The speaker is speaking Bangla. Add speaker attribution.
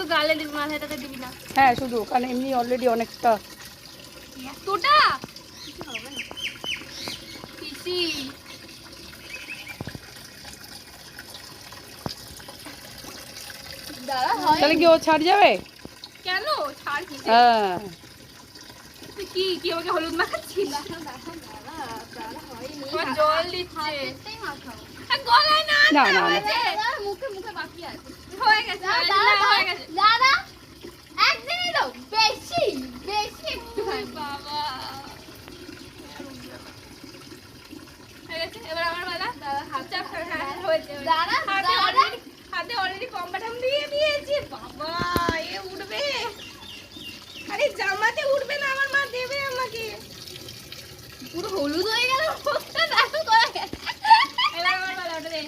Speaker 1: শুধু গালে দিবি, মাথাটাতে দিবি না।
Speaker 2: হ্যাঁ শুধু, কারণ এমনি অলরেডি অনেকটা।
Speaker 1: এতটা কিছু হবে না পিসি। দাঁড়া হয়
Speaker 2: তাহলে কি ও ছাড় যাবে?
Speaker 1: কেন ছাড় কি
Speaker 2: হ্যাঁ
Speaker 1: তুই কি কি আমাকে হলুদ মাখাচ্ছিস? জল দিচ্ছে গলায় না
Speaker 2: না না না
Speaker 1: মুখে মুখে বাকি আছে। হয়ে গেছে হয়ে গেছে দাদা একদিনই দাও, বেশি বেশি একটু বাবা হয়ে গেছে। এবার আমার বেলা দাদা হাত চাপ। হ্যাঁ